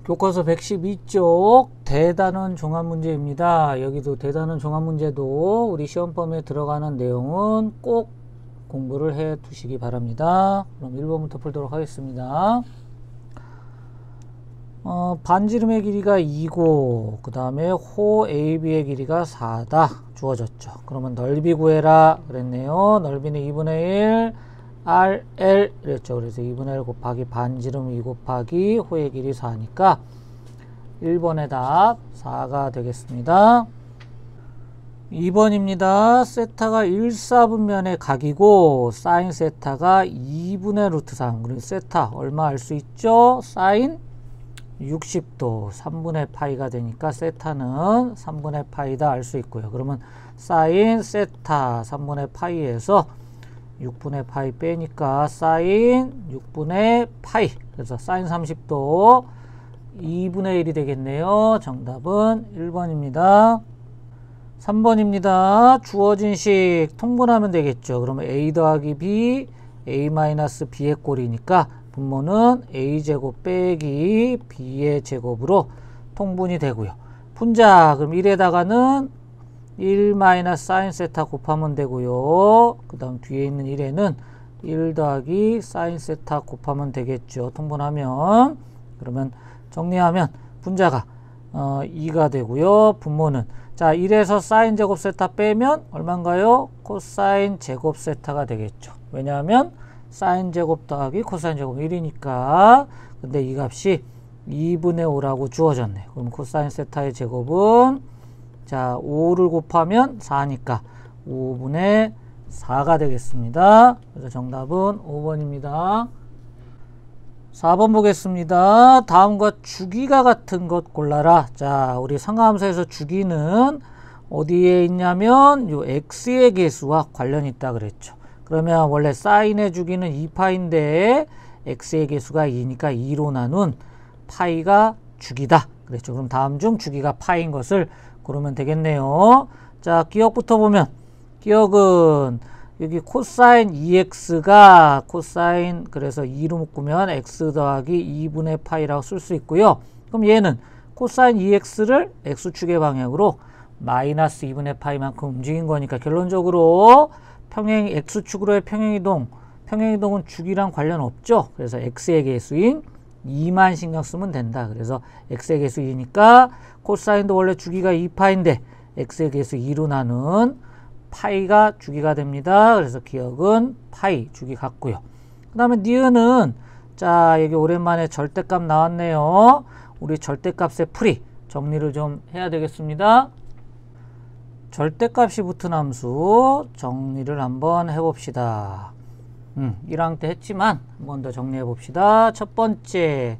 교과서 112쪽 대단원 종합문제입니다. 여기도 대단원 종합문제도 우리 시험범위에 들어가는 내용은 꼭 공부를 해 두시기 바랍니다. 그럼 1번부터 풀도록 하겠습니다. 반지름의 길이가 2고 그 다음에 호 AB의 길이가 4다 주어졌죠. 그러면 넓이 구해라 그랬네요. 넓이는 2분의 1 RL 그랬죠. 그래서 2분의 1 곱하기 반지름 2 곱하기 호의 길이 4니까 1번의 답 4가 되겠습니다. 2번입니다. 세타가 1사분면의 각이고 사인 세타가 2분의 루트 3. 그리고 세타 얼마 알 수 있죠? 사인 60도 3분의 파이가 되니까 세타는 3분의 파이다 알 수 있고요. 그러면 사인 세타 3분의 파이에서 6분의 파이 빼니까 사인 6분의 파이. 그래서 사인 30도 2분의 1이 되겠네요. 정답은 1번입니다. 3번입니다. 주어진 식 통분하면 되겠죠. 그러면 a 더하기 b, a 마이너스 b의 꼴이니까 분모는 a제곱 빼기 b의 제곱으로 통분이 되고요. 분자 그럼 1에다가는 1 마이너스 사인 세타 곱하면 되고요. 그 다음 뒤에 있는 1에는 1 더하기 사인 세타 곱하면 되겠죠. 통분하면. 그러면 정리하면 분자가 2가 되고요. 분모는 자 1에서 사인 제곱 세타 빼면 얼마인가요? 코사인 제곱 세타가 되겠죠. 왜냐하면 사인 제곱 더하기 코사인 제곱 1이니까. 근데 이 값이 2분의 5라고 주어졌네요. 그럼 코사인 세타의 제곱은 자 5를 곱하면 4니까 5분의 4가 되겠습니다. 그래서 정답은 5번입니다. 4번 보겠습니다. 다음과 주기가 같은 것 골라라. 자, 우리 상하함수에서 주기는 어디에 있냐면 요 x의 계수와 관련이 있다 그랬죠. 그러면 원래 사인의 주기는 2파인데 x의 계수가 2니까 2로 나눈 파이가 주기다 그랬죠. 그럼 다음 중 주기가 파인 것을 고르면 되겠네요. 자, 기억부터 보면 기억은 여기 코사인 2x가 코사인 그래서 2로 묶으면 x 더하기 2분의 파이라고 쓸 수 있고요. 그럼 얘는 코사인 2x를 x축의 방향으로 마이너스 2분의 파이만큼 움직인 거니까 결론적으로 평행 x축으로의 평행이동은 주기랑 관련 없죠. 그래서 x의 계수인 2만 신경 쓰면 된다. 그래서 x의 계수 2니까 코사인도 원래 주기가 2파인데 x의 계수 2로 나눈 파이가 주기가 됩니다. 그래서 기억은 파이 주기 같고요. 그 다음에 니은은 자 여기 오랜만에 절대값 나왔네요. 우리 절대값의 풀이 정리를 좀 해야 되겠습니다. 절대값이 붙은 함수 정리를 한번 해봅시다. 1항 때 했지만 한 번 더 정리해 봅시다. 첫 번째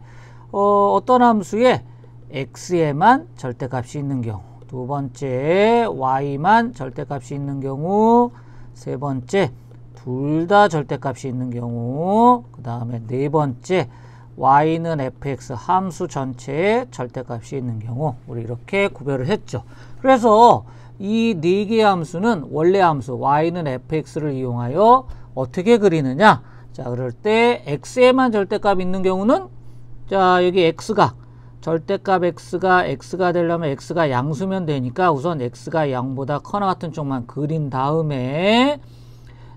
어떤 함수에 x에만 절대값이 있는 경우, 두 번째 y만 절대값이 있는 경우, 세 번째 둘 다 절대값이 있는 경우, 그 다음에 네 번째 y는 fx 함수 전체에 절대값이 있는 경우. 우리 이렇게 구별을 했죠. 그래서 이 네 개의 함수는 원래 함수 y는 fx를 이용하여 어떻게 그리느냐? 자, 그럴 때 x에만 절대값 있는 경우는 자, 여기 x가 절대값 x가 되려면 x가 양수면 되니까 우선 x가 0보다 커나 같은 쪽만 그린 다음에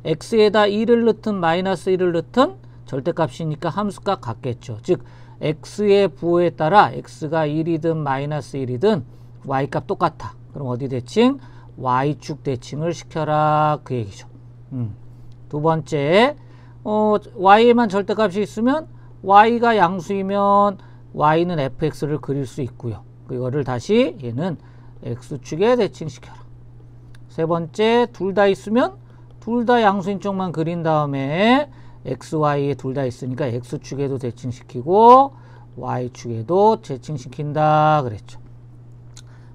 x에다 1을 넣든 마이너스 1을 넣든 절대값이니까 함수값 같겠죠. 즉 x의 부호에 따라 x가 1이든 마이너스 1이든 y값 똑같아. 그럼 어디 대칭? y축 대칭을 시켜라 그 얘기죠. 두 번째 y에만 절대값이 있으면 y가 양수이면 y는 fx를 그릴 수 있고요. 이거를 다시 얘는 x축에 대칭시켜라. 세 번째 둘 다 있으면 둘 다 양수인 쪽만 그린 다음에 x, y에 둘 다 있으니까 x축에도 대칭시키고 y축에도 대칭시킨다 그랬죠.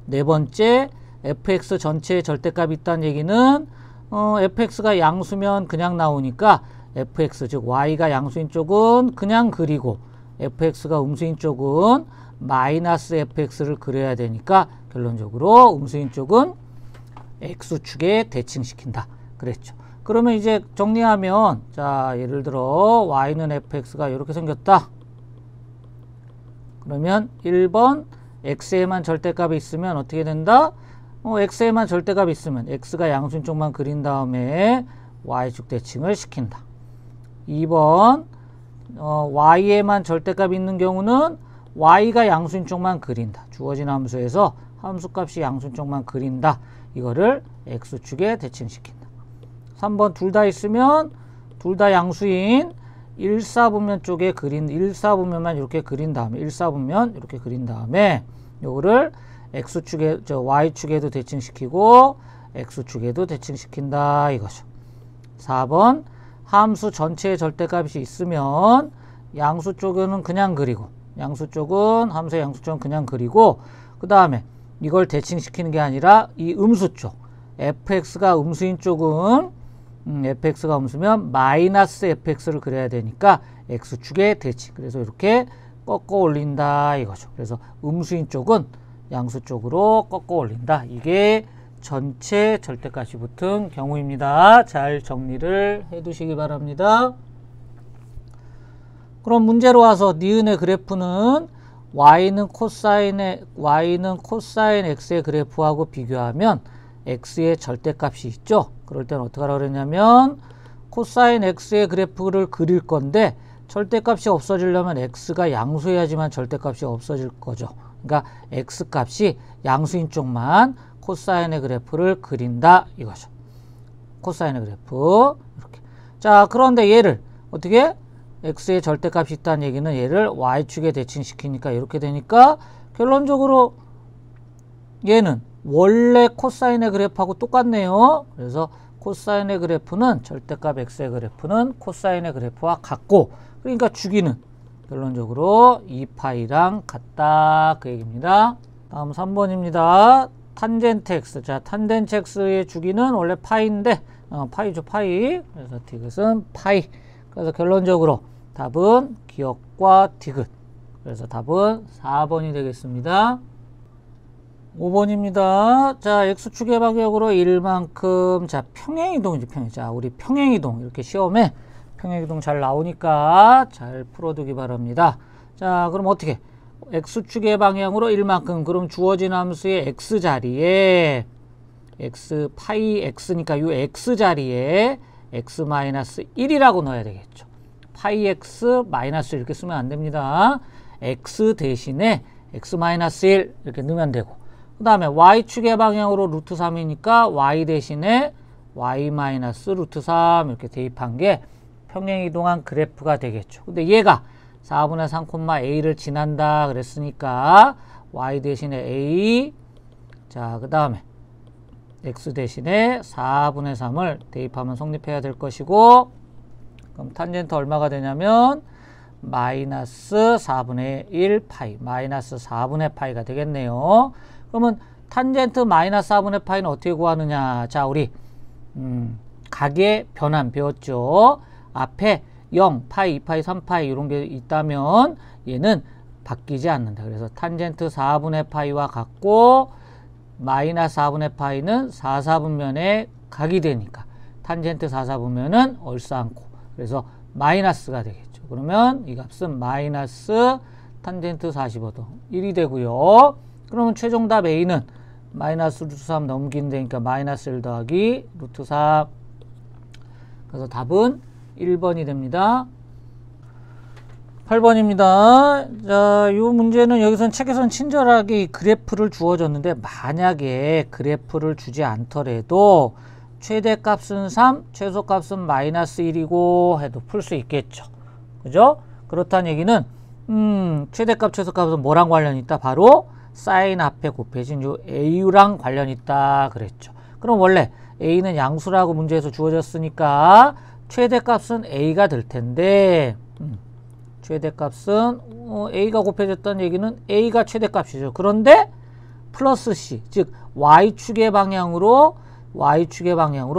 네 번째 fx 전체에 절대값이 있다는 얘기는 fx가 양수면 그냥 나오니까 fx 즉 y가 양수인 쪽은 그냥 그리고 fx가 음수인 쪽은 마이너스 fx를 그려야 되니까 결론적으로 음수인 쪽은 x축에 대칭시킨다 그랬죠. 그러면 이제 정리하면 자 예를 들어 y는 fx가 이렇게 생겼다. 그러면 1번 x에만 절대값이 있으면 어떻게 된다? x에만 절대값이 있으면 x가 양수인 쪽만 그린 다음에 y축 대칭을 시킨다. 2번 y에만 절대값이 있는 경우는 y가 양수인 쪽만 그린다. 주어진 함수에서 함수값이 양수인 쪽만 그린다. 이거를 x축에 대칭시킨다. 3번 둘 다 있으면 둘 다 양수인 1사분면 쪽에 1사분면만 이렇게 그린 다음에 1사분면 이렇게 그린 다음에 요거를 x축에 y축에도 대칭시키고 x축에도 대칭시킨다 이거죠. 4번 함수 전체의 절대값이 있으면 양수 쪽은 그냥 그리고 양수 쪽은 함수의 양수 쪽은 그냥 그리고 그 다음에 이걸 대칭시키는 게 아니라 이 음수 쪽 fx가 음수인 쪽은 fx가 음수면 마이너스 fx를 그려야 되니까 x축의 대칭. 그래서 이렇게 꺾어 올린다 이거죠. 그래서 음수인 쪽은 양수 쪽으로 꺾어 올린다. 이게 전체 절대값이 붙은 경우입니다. 잘 정리를 해 두시기 바랍니다. 그럼 문제로 와서 니은의 그래프는 y는 코사인 x의 그래프하고 비교하면 x의 절대값이 있죠. 그럴 때는 어떻게 하라고 그랬냐면 코사인 x의 그래프를 그릴 건데 절대값이 없어지려면 x가 양수해야지만 절대값이 없어질 거죠. 그러니까 x값이 양수인 쪽만 코사인의 그래프를 그린다 이거죠. 코사인의 그래프 이렇게. 자, 그런데 얘를 어떻게 x의 절대값이 있다는 얘기는 얘를 y축에 대칭시키니까 이렇게 되니까 결론적으로 얘는 원래 코사인의 그래프하고 똑같네요. 그래서 코사인의 그래프는 절대값 x의 그래프는 코사인의 그래프와 같고 그러니까 주기는 결론적으로 2파이랑 같다 그 얘기입니다. 다음 3번입니다. 탄젠트 x. 자, 탄젠트 x의 주기는 원래 파이인데 파이죠 파이. 그래서 디귿은 파이. 그래서 결론적으로 답은 기역과 디귿. 그래서 답은 4번이 되겠습니다. 5번입니다. 자, x축의 방향으로 1만큼. 자, 평행이동이지, 평행. 자, 우리 평행이동. 이렇게 시험에 평행이동 잘 나오니까 잘 풀어두기 바랍니다. 자, 그럼 어떻게? x축의 방향으로 1만큼. 그럼 주어진 함수의 x자리에 x, 파이 x니까 이 x자리에 x-1이라고 넣어야 되겠죠. 파이 x 마이너스 이렇게 쓰면 안 됩니다. x 대신에 x-1 이렇게 넣으면 되고 그 다음에 y축의 방향으로 루트 3이니까 y 대신에 y-루트 3 이렇게 대입한 게 평행이동한 그래프가 되겠죠. 근데 얘가 4분의 3,a를 지난다 그랬으니까 y 대신에 a 자, 그 다음에 x 대신에 4분의 3을 대입하면 성립해야 될 것이고 그럼 탄젠트 얼마가 되냐면 마이너스 4분의 1 파이 마이너스 4분의 파이가 되겠네요. 그러면 탄젠트 마이너스 4분의 파이는 어떻게 구하느냐. 자, 우리 각의 변환 배웠죠. 앞에 0, 파이, 2파이, 3파이 이런 게 있다면 얘는 바뀌지 않는다. 그래서 탄젠트 4분의 파이와 같고 마이너스 4분의 파이는 4사분면의 각이 되니까 탄젠트 4사분면은 얼싸안고 그래서 마이너스가 되겠죠. 그러면 이 값은 마이너스 탄젠트 45도 1이 되고요. 그러면 최종답 A는 마이너스 루트 3 넘긴다니까 마이너스 1 더하기 루트 3 그래서 답은 1번이 됩니다. 8번입니다. 자, 이 문제는 여기선 책에서는 친절하게 이 그래프를 주어졌는데 만약에 그래프를 주지 않더라도 최대값은 3, 최소값은 마이너스 1이고 해도 풀 수 있겠죠. 그죠? 그렇다는 얘기는 최대값, 최소값은 뭐랑 관련이 있다? 바로 사인 앞에 곱해진 요 AU랑 관련이 있다 그랬죠. 그럼 원래 A는 양수라고 문제에서 주어졌으니까 최대값은 A가 될 텐데 최대값은 A가 곱해졌다는 얘기는 A가 최대값이죠. 그런데 플러스 C, 즉 Y축의 방향으로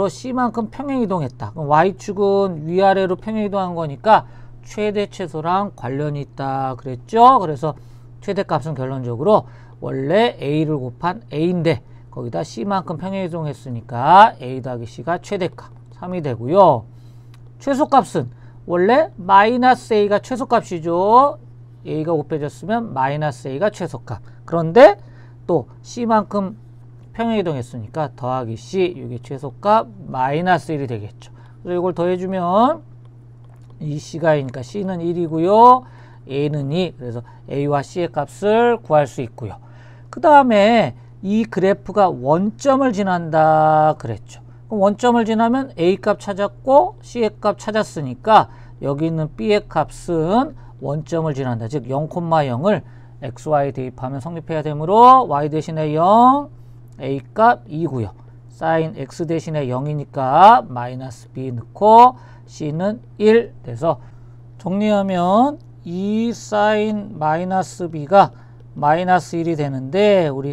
C만큼 평행이동했다. 그럼 Y축은 위아래로 평행이동한 거니까 최대 최소랑 관련이 있다 그랬죠. 그래서 최대값은 결론적으로 원래 A를 곱한 A인데 거기다 C만큼 평행이동했으니까 A 더하기 C가 최대값 3이 되고요. 최소값은 원래 마이너스 A가 최소값이죠. A가 곱해졌으면 마이너스 A가 최소값. 그런데 또 C만큼 평행이동했으니까 더하기 C, 이게 최소값 마이너스 1이 되겠죠. 그래서 이걸 더해주면 이 C가 A니까 C는 1이고요. A는 2. 그래서 A와 C의 값을 구할 수 있고요. 그 다음에 이 그래프가 원점을 지난다 그랬죠. 그럼 원점을 지나면 A 값 찾았고 C의 값 찾았으니까 여기 있는 B의 값은 원점을 지난다. 즉 0,0을 XY 대입하면 성립해야 되므로 Y 대신에 0, A 값 2고요. 사인 X 대신에 0이니까 마이너스 B 넣고 C는 1 돼서 정리하면 2 사인 마이너스 B가 마이너스 1이 되는데 우리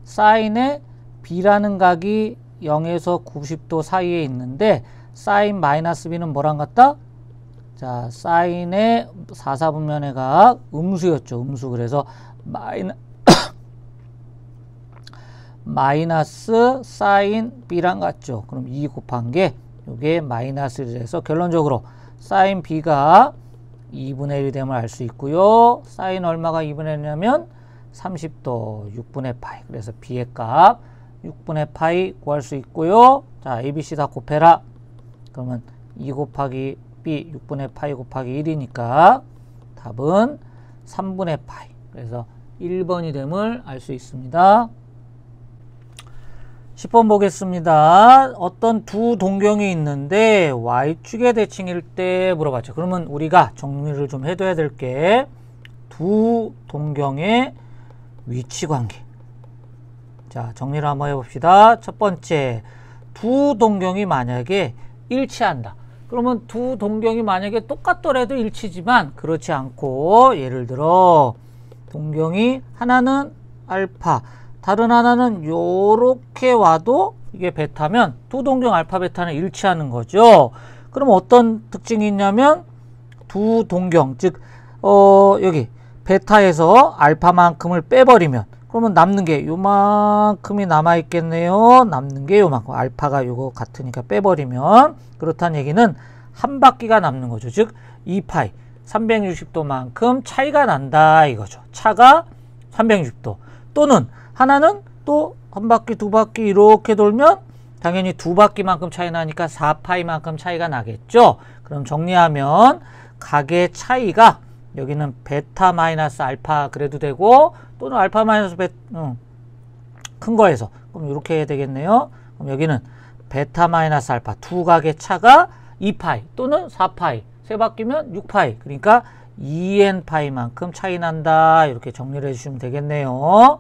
사인에 B라는 각이 0에서 90도 사이에 있는데 사인 마이너스 B는 뭐랑 같다? 자, 사인의 4사분면의 각 음수였죠. 음수. 그래서 마이너스 사인 B랑 같죠. 그럼 2 곱한 게 이게 마이너스 1이 돼서 결론적으로 사인 B가 2분의 1이 됨을 알 수 있고요. 사인 얼마가 2분의 1이냐면 30도 6분의 파이. 그래서 B의 값 6분의 파이 구할 수 있고요. 자, A, B, C 다 곱해라. 그러면 2 곱하기 B 6분의 파이 곱하기 1이니까 답은 3분의 파이. 그래서 1번이 됨을 알 수 있습니다. 10번 보겠습니다. 어떤 두 동경이 있는데 Y축의 대칭일 때 물어봤죠. 그러면 우리가 정리를 좀 해둬야 될 게 두 동경의 위치관계. 자, 정리를 한번 해봅시다. 첫 번째, 두 동경이 만약에 일치한다. 그러면 두 동경이 만약에 똑같더라도 일치지만 그렇지 않고 예를 들어 동경이 하나는 알파, 다른 하나는 요렇게 와도 이게 베타면 두 동경 알파 베타는 일치하는 거죠. 그럼 어떤 특징이 있냐면 두 동경, 즉 여기 베타에서 알파만큼을 빼버리면 그러면 남는 게 요만큼이 남아있겠네요. 남는 게 요만큼. 알파가 요거 같으니까 빼버리면 그렇다는 얘기는 한 바퀴가 남는 거죠. 즉 2파이 360도만큼 차이가 난다 이거죠. 차가 360도. 또는 하나는 또 한 바퀴 두 바퀴 이렇게 돌면 당연히 두 바퀴만큼 차이 나니까 4파이만큼 차이가 나겠죠. 그럼 정리하면 각의 차이가 여기는 베타 마이너스 알파 그래도 되고 또는 알파 마이너스 큰 거에서 그럼 이렇게 해야 되겠네요. 그럼 여기는 베타 마이너스 알파 두 각의 차가 2파이 또는 4파이 세 바퀴면 6파이 그러니까 2n파이만큼 차이 난다. 이렇게 정리를 해주시면 되겠네요.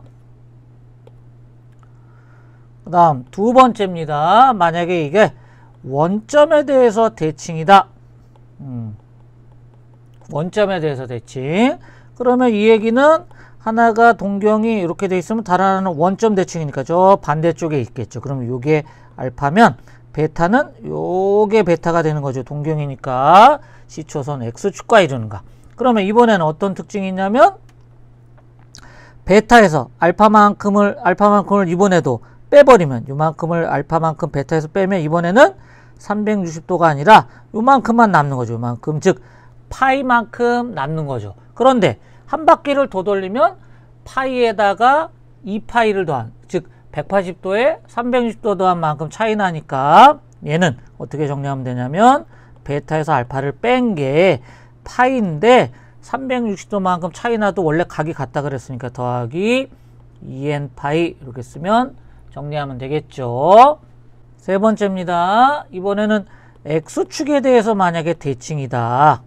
그 다음 두 번째입니다. 만약에 이게 원점에 대해서 대칭이다. 원점에 대해서 대칭. 그러면 이 얘기는 하나가 동경이 이렇게 돼 있으면 다른 하나는 원점 대칭이니까 저 반대쪽에 있겠죠. 그러면 요게 알파면 베타는 요게 베타가 되는 거죠. 동경이니까 C초선 X축과 이루는가. 그러면 이번에는 어떤 특징이 있냐면 베타에서 알파만큼을 이번에도 빼버리면 요만큼을 알파만큼 베타에서 빼면 이번에는 360도가 아니라 요만큼만 남는 거죠. 요만큼. 즉 파이만큼 남는 거죠. 그런데 한 바퀴를 더 돌리면 파이에다가 2파이를 더한, 즉 180도에 360도 더한 만큼 차이 나니까 얘는 어떻게 정리하면 되냐면 베타에서 알파를 뺀 게 파이인데 360도만큼 차이 나도 원래 각이 같다 그랬으니까 더하기 2n파이 이렇게 쓰면 정리하면 되겠죠. 세 번째입니다. 이번에는 X축에 대해서 만약에 대칭이다.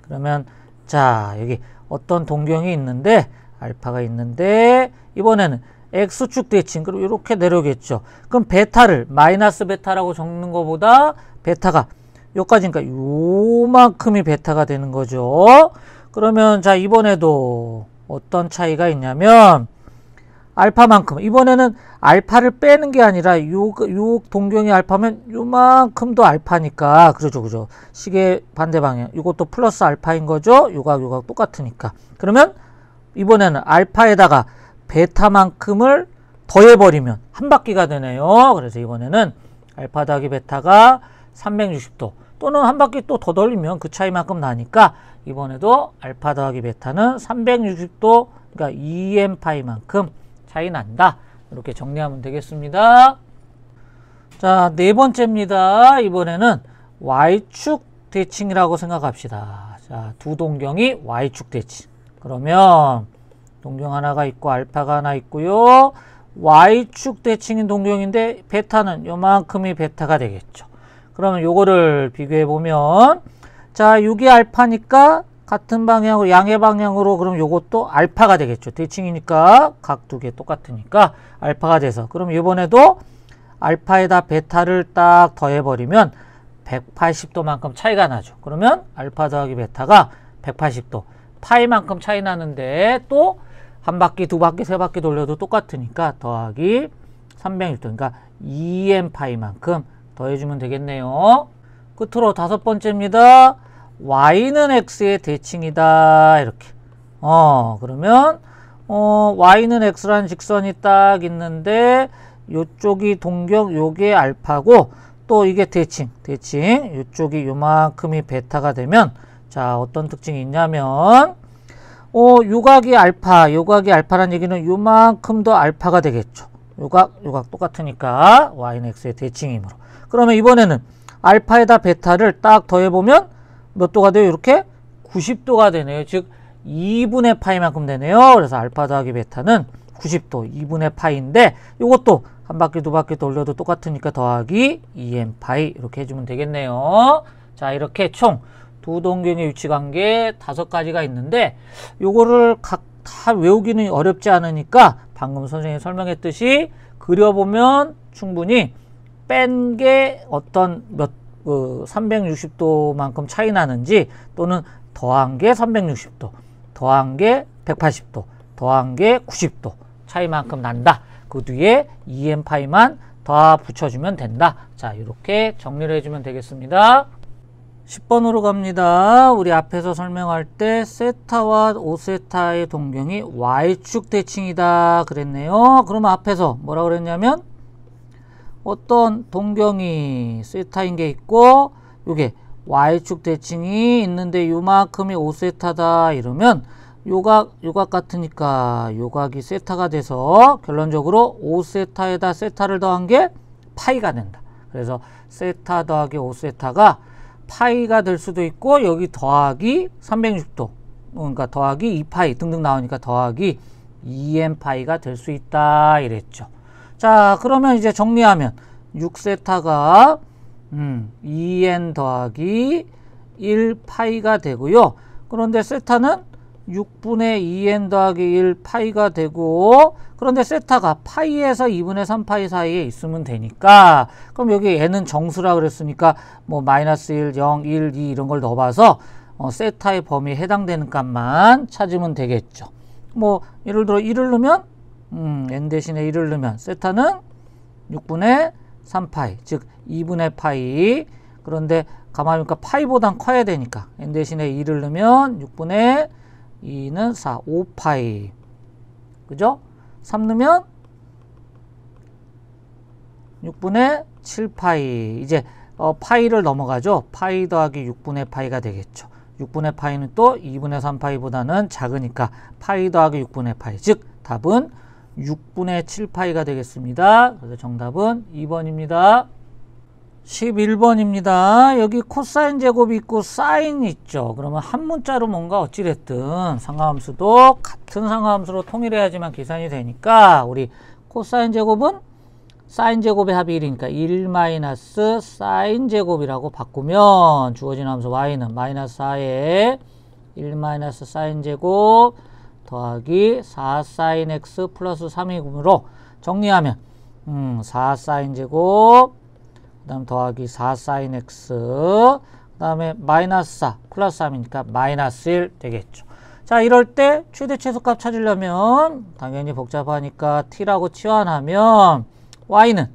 그러면 자 여기 어떤 동경이 있는데 알파가 있는데 이번에는 X축 대칭 그럼 이렇게 내려오겠죠. 그럼 베타를 마이너스 베타라고 적는 것보다 베타가 여기까지니까 요만큼이 베타가 되는 거죠. 그러면 자 이번에도 어떤 차이가 있냐면 알파만큼 이번에는 알파를 빼는 게 아니라 요 동경이 알파면 요만큼도 알파니까 그죠 시계 반대 방향 이것도 플러스 알파인 거죠. 요각 똑같으니까 그러면 이번에는 알파에다가 베타만큼을 더해버리면 한 바퀴가 되네요. 그래서 이번에는 알파 더하기 베타가 360도 또는 한 바퀴 또 더 돌리면 그 차이만큼 나니까 이번에도 알파 더하기 베타는 360도, 그러니까 2n 파이만큼 차이 난다. 이렇게 정리하면 되겠습니다. 자, 네 번째입니다. 이번에는 y축 대칭이라고 생각합시다. 자, 두 동경이 y축 대칭. 그러면 동경 하나가 있고 알파가 하나 있고요. y축 대칭인 동경인데 베타는 요만큼이 베타가 되겠죠. 그러면 요거를 비교해 보면, 자, 이게 알파니까 같은 방향으로, 양의 방향으로, 그럼 요것도 알파가 되겠죠. 대칭이니까 각 두 개 똑같으니까 알파가 돼서, 그럼 이번에도 알파에다 베타를 딱 더해버리면 180도만큼 차이가 나죠. 그러면 알파 더하기 베타가 180도 파이만큼 차이 나는데, 또 한 바퀴, 두 바퀴, 세 바퀴 돌려도 똑같으니까 더하기 360도, 그러니까 2n 파이만큼 더해주면 되겠네요. 끝으로 다섯 번째입니다. y는 x의 대칭이다. 이렇게. 그러면 y는 x라는 직선이 딱 있는데, 요쪽이 동경, 요게 알파고, 또 이게 대칭. 요쪽이 요만큼이 베타가 되면, 자, 어떤 특징이 있냐면, 요각이 알파란 얘기는 요만큼 더 알파가 되겠죠. 요각 똑같으니까 y는 x의 대칭이므로. 그러면 이번에는 알파에다 베타를 딱 더해보면 몇 도가 돼요? 이렇게 90도가 되네요. 즉 2분의 파이만큼 되네요. 그래서 알파 더하기 베타는 90도 2분의 파이인데, 요것도 한 바퀴 두 바퀴 돌려도 똑같으니까 더하기 2n 파이 이렇게 해주면 되겠네요. 자, 이렇게 총 두 동경의 위치관계 5가지가 있는데, 요거를 각 다 외우기는 어렵지 않으니까 방금 선생님이 설명했듯이 그려보면 충분히 뺀 게 어떤 360도만큼 차이 나는지, 또는 더한 게 360도, 더한 게 180도, 더한 게 90도 차이만큼 난다. 그 뒤에 2n 파이만 더 붙여주면 된다. 자, 이렇게 정리를 해주면 되겠습니다. 10번으로 갑니다. 우리 앞에서 설명할 때 세타와 5세타의 동경이 y축 대칭이다 그랬네요. 그러면 앞에서 뭐라 그랬냐면, 어떤 동경이 세타인 게 있고 요게 y축 대칭이 있는데 요만큼이 5세타다 이러면, 요각 같으니까 요각이 세타가 돼서 결론적으로 5세타에다 세타를 더한 게 파이가 된다. 그래서 세타 더하기 5세타가 파이가 될 수도 있고, 여기 더하기 360도, 그러니까 더하기 2파이 등등 나오니까 더하기 2n 파이가 될 수 있다 이랬죠. 자, 그러면 이제 정리하면 6세타가 2n 더하기 1파이가 되고요. 그런데 세타는 6분의 2n 더하기 1 파이가 되고, 그런데 세타가 파이에서 2분의 3파이 사이에 있으면 되니까, 그럼 여기 n은 정수라 그랬으니까 뭐 마이너스 1, 0, 1, 2 이런 걸 넣어봐서 세타의 범위에 해당되는 값만 찾으면 되겠죠. 뭐 예를 들어 1을 넣으면 n 대신에 1을 넣으면 세타는 6분의 3파이, 즉 2분의 파이. 그런데 가만히 보니까 파이보단 커야 되니까 n 대신에 2를 넣으면 6분의 2는 4, 5파이. 그죠? 3 넣으면 6분의 7파이. 이제 파이를 넘어가죠. 파이 더하기 6분의 파이가 되겠죠. 6분의 파이는 또 2분의 3파이보다는 작으니까 파이 더하기 6분의 파이. 즉 답은 6분의 7파이가 되겠습니다. 그래서 정답은 2번입니다. 11번입니다. 여기 코사인 제곱이 있고 사인이 있죠. 그러면 한 문자로 뭔가 어찌됐든 상하함수도 같은 상하함수로 통일해야지만 계산이 되니까, 우리 코사인 제곱은 사인 제곱의 합이 1이니까 1 마이너스 사인 제곱이라고 바꾸면 주어진 함수 y는 마이너스 4에 1 마이너스 사인 제곱 더하기 4 사인 x 플러스 3이므로 정리하면 4 사인 제곱 그 다음 더하기 4 사인 x 그 다음에 마이너스 4 플러스 3이니까 마이너스 1 되겠죠. 자, 이럴 때 최대 최소값 찾으려면 당연히 복잡하니까 t라고 치환하면 y는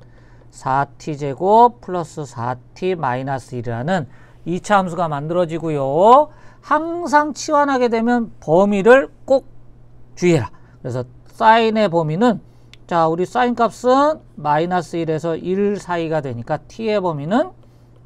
4t 제곱 플러스 4t 마이너스 1이라는 2차 함수가 만들어지고요. 항상 치환하게 되면 범위를 꼭 주의해라. 그래서 사인의 범위는, 자, 우리 사인 값은 마이너스 1에서 1 사이가 되니까 t의 범위는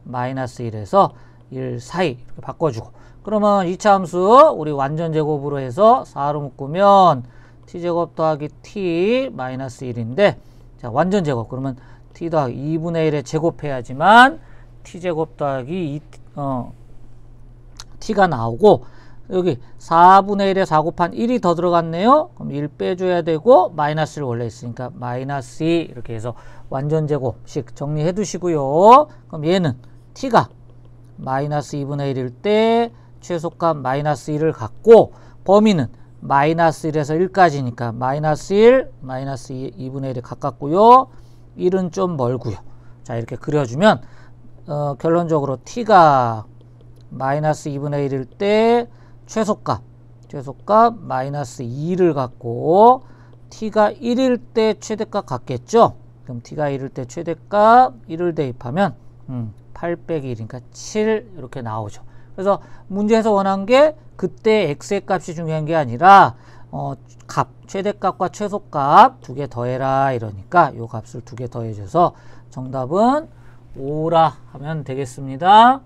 마이너스 1에서 1 사이 이렇게 바꿔주고, 그러면 2차 함수 우리 완전 제곱으로 해서 4로 묶으면 t제곱 더하기 t 마이너스 1인데 자 완전 제곱 그러면 t 더하기 2분의 1에 제곱해야지만 t제곱 더하기 t가 나오고 여기 4분의 1에 4 곱한 1이 더 들어갔네요. 그럼 1 빼줘야 되고 마이너스를 원래 있으니까 마이너스 2 이렇게 해서 완전 제곱식 정리해 두시고요. 그럼 얘는 t가 마이너스 2분의 1일 때 최소값 마이너스 1을 갖고 범위는 마이너스 1에서 1까지니까 마이너스 1, 마이너스 2분의 1에 가깝고요. 1은 좀 멀고요. 자 이렇게 그려주면 결론적으로 t가 마이너스 2분의 1일 때 최소값 마이너스 2를 갖고 t가 1일 때 최대값 같겠죠. 그럼 t가 1일 때 최대값 1을 대입하면 8 빼기 1이니까 7 이렇게 나오죠. 그래서 문제에서 원한 게 그때 x의 값이 중요한 게 아니라 최대값과 최소값 두 개 더해라 이러니까 요 값을 두 개 더해줘서 정답은 5라 하면 되겠습니다.